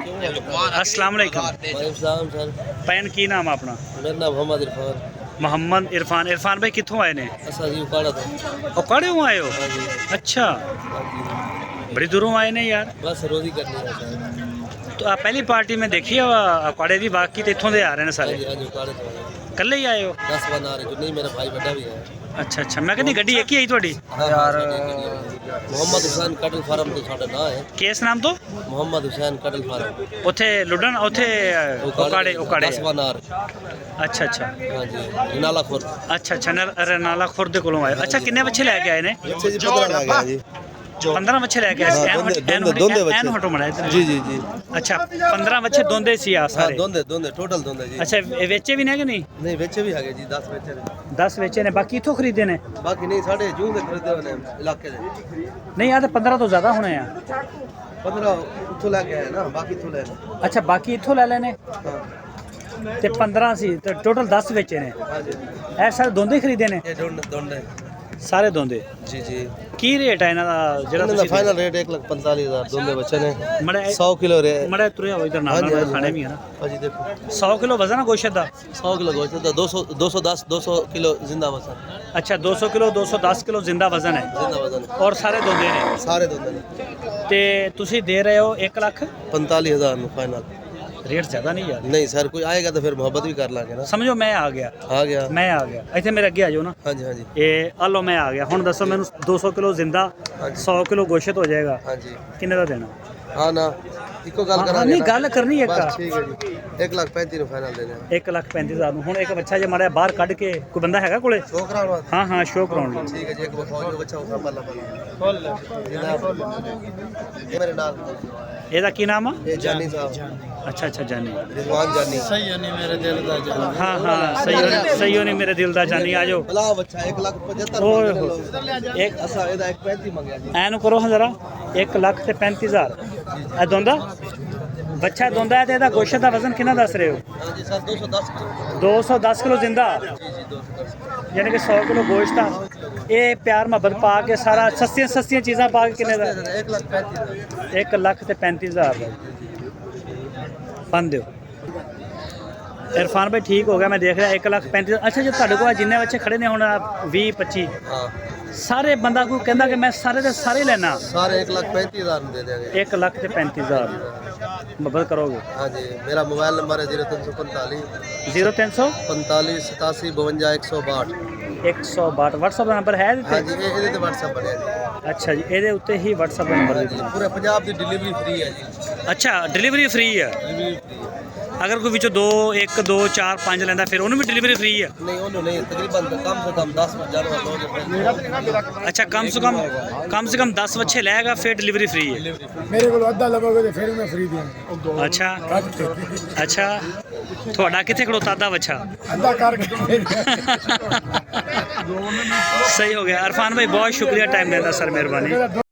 अस्सलाम वालेकुम सर भैन की नाम अपना? मेरा नाम मोहम्मद इरफान। मोहम्मद इरफान। इरफान भाई कितों आए ने? असा जी उकाड़ा था। उकाड़े हुआ आए हो? हाँ जी। अच्छा, हाँ जी। बड़ी दूरों आए ने यार। बस रोजी करनी है सर। तो आप पहली पार्टी में देखी है उकाड़े दी, बाकी तो इतों दे आ रहे हैं हाँ सारे? जी हाँ जी उकाड़े तो आए। कल ही आए हो? 10 बना रहे जो नहीं मेरा भाई बड़ा भी है। अच्छा अच्छा, मैं कहती गड्डी एक ही आई थोड़ी। हाँ यार मोहम्मद हुसैन कटल फार्म तो साडा ना है। केस नाम तो? मोहम्मद हुसैन कटल फार्म। उथे लुडन उथे उकाड़े उकाड़े। 10 बना अच्छा अच्छा। हाँ जी रिनाला खुर्द। अच्छा अच्छा, रनाला खुर्द कोलों आए। अच्छा, किन्ने बच्चे लेके आए ने? बच्चे जी 15 लग गया जी। 15 बच्चे लेके आए। दोंदे बच्चे। हटो मड़ा इधर। जी जी जी। अच्छा, 15 बच्चे दोंदे सी आ हाँ सारे? दोंदे दोंदे टोटल दोंदे जी। अच्छा, वेचे भी ने कि नहीं? नहीं बेचे भी है जी 10 बेचे ने। 10 वेचे ने, बाकी इथों खरीदे ने? बाकी नहीं साढ़े जूं से खरीदे होने इलाके से। नहीं यार, 15 तो ज्यादा होने हैं। 15 उठो लेके आए ना बाकी तो ले। अच्छा, बाकी इथों ले लेने हाँ ते 15 सी तो टोटल 10 वेचे ने। हाँ जी ऐ सारे दोंदे खरीदे ने? ये दोंदे सारे दोंदे। जी जी। की रेट है इना दा जेड़ा इन्होंने तुसी? फाइनल रेट 1,45,000 दोंदे बच्चे ने। मड़ा 100 किलो रे। मड़ा तुरे हो इधर हाँ नाल जी, हाँ नाल जी, खाने हाँ भी है ना। हाँ जी देखो 100 किलो वजन है गोश्त दा? 100 किलो गोश्त था 210 किलो जिंदा वजन। अच्छा, 200 किलो 210 किलो जिंदा वजन है जिंदा वजन और सारे दोंदे ने। सारे दोंदे ने। ते तुसी दे रहे हो 1 लाख? 45,000 नु फाइनल। रेट ज्यादा नहीं यार? नहीं सर कोई आएगा तो फिर मोहब्बत भी कर लांगे ना। समझो मैं आ गया। आ गया। मैं आ गया इतने मेरे अगे आ जाओ ना। हाँ जी हाँ जी ये आलो मैं आ गया हुन दसो मैनू 200 किलो जिंदा हाँ जी 100 किलो गोश्त हो जाएगा, हाँ जी किन्ने दा देना? हाँ ना इको गल हाँ, करा नहीं गल करनी है बस ठीक है जी 1,35,000 नु फाइनल देने। 1,35,000 ਨੂੰ ਹੁਣ ਇੱਕ ਬੱਚਾ ਜੇ ਮਾਰਿਆ ਬਾਹਰ ਕੱਢ ਕੇ ਕੋਈ ਬੰਦਾ ਹੈਗਾ ਕੋਲੇ? छोकरा बात ਹਾਂ ਹਾਂ, ਸ਼ੋਅ ਕਰਾਉਣ ਲਈ। ठीक है जी एक बफौज जो बच्चा होगा पल्ला पल्ला ये मेरे नाल ਇਹਦਾ ਕੀ ਨਾਮ ਆ? ये जानी साहब ਅੱਛਾ ਅੱਛਾ, ਜਾਨੀ। रिजवान जानी। सही है नहीं मेरे दिल का जान। ਹਾਂ ਹਾਂ, ਸਹੀ ਹੋਣੀ ਮੇਰੇ ਦਿਲ ਦਾ ਜਾਨੀ। ਆ ਜਾਓ। भला बच्चा 1,75,000 ਓਏ मंगने ਹੋਏ। लोग। ਇੱਕ असा ਇਹਦਾ 1,35 ਮੰਗਿਆ ਜੀ। ਐਨੂੰ ਕਰੋ ਹਾਂ ਜ਼ਰਾ। 1,35,000 ਇਹ ਦੋਂਦਾ ਬੱਚਾ ਦੋਂਦਾ ਹੈ ਤੇ ਇਹਦਾ ਗੋਸ਼ਤ ਦਾ ਵਜ਼ਨ ਕਿੰਨਾ ਦੱਸ ਰਹੇ ਹੋ? हाँ जी सर 210 किलो। 210 ਕਿਲੋ ਜ਼ਿੰਦਾ, जी जी 210 ਯਾਨੀ ਕਿ 100 ਕਿਲੋ ਗੋਸ਼ਤ ਆ। ਇਹ ਪਿਆਰ ਮੁਹੱਬਤ ਪਾ ਕੇ ਸਾਰਾ ਸਸਤੀਆਂ ਚੀਜ਼ਾਂ ਪਾ ਕੇ ਕਿੰਨੇ ਦਾ? 1,35,000 1,35,000 ਦਾ ਬੰਦ ਦਿਓ। इरफान भाई ठीक हो गया, मैं देख रहा 1,35,000। अच्छा, जो ਤੁਹਾਡੇ ਕੋਲ ਜਿੰਨੇ ਬੱਚੇ ਖੜੇ ਨੇ ਹੁਣ 20-25 हाँ ਸਾਰੇ ਬੰਦਾ ਕੋਈ ਕਹਿੰਦਾ ਕਿ ਮੈਂ ਸਾਰੇ ਦੇ ਸਾਰੇ ਲੈਣਾ? सारे 1,35,000 में दे देंगे। 1,35,000 ਮੁਹੱਬਤ ਕਰੋਗੇ? हाँ जी मेरा मोबाइल नंबर है 0345 0300 45 87 52 162। 162 WhatsApp ਦਾ ਨੰਬਰ ਹੈ ਇਹਦੇ हाँ ਤੇ? जी ये WhatsApp पर है जी। ਅੱਛਾ ਜੀ, ਇਹਦੇ ਉੱਤੇ ਹੀ WhatsApp ਦਾ ਨੰਬਰ जी पूरे पंजाब की डिलीवरी फ्री है जी। ਅੱਛਾ, ਡਿਲੀਵਰੀ ਫ੍ਰੀ ਹੈ? डिलीवरी फ्री है। ਅਗਰ ਕੋਈ ਵਿੱਚੋਂ 1 2 4 5 ਲੈਂਦਾ ਫਿਰ ਉਹਨੂੰ ਵੀ ਡਿਲੀਵਰੀ ਫ੍ਰੀ ਹੈ? नहीं उन्होंने नहीं तकरीबन कम से कम 10 जानवर लोग। ਅੱਛਾ, ਕਮ ਸੇ ਕਮ 10 ਬੱਚੇ ਲੈਗਾ ਫਿਰ ਡਿਲੀਵਰੀ ਫ੍ਰੀ ਹੈ? मेरे को अद्धा लवोगे तो फिर मैं फ्री दूंगा। ਅੱਛਾ ਅੱਛਾ, ਤੁਹਾਡਾ ਕਿੱਥੇ ਖੜੋਤਾ ਅੱਧਾ ਬੱਚਾ? अद्धा करके सही हो गया। इरफान भाई बहुत शुक्रिया टाइम देना सर, मेहरबानी।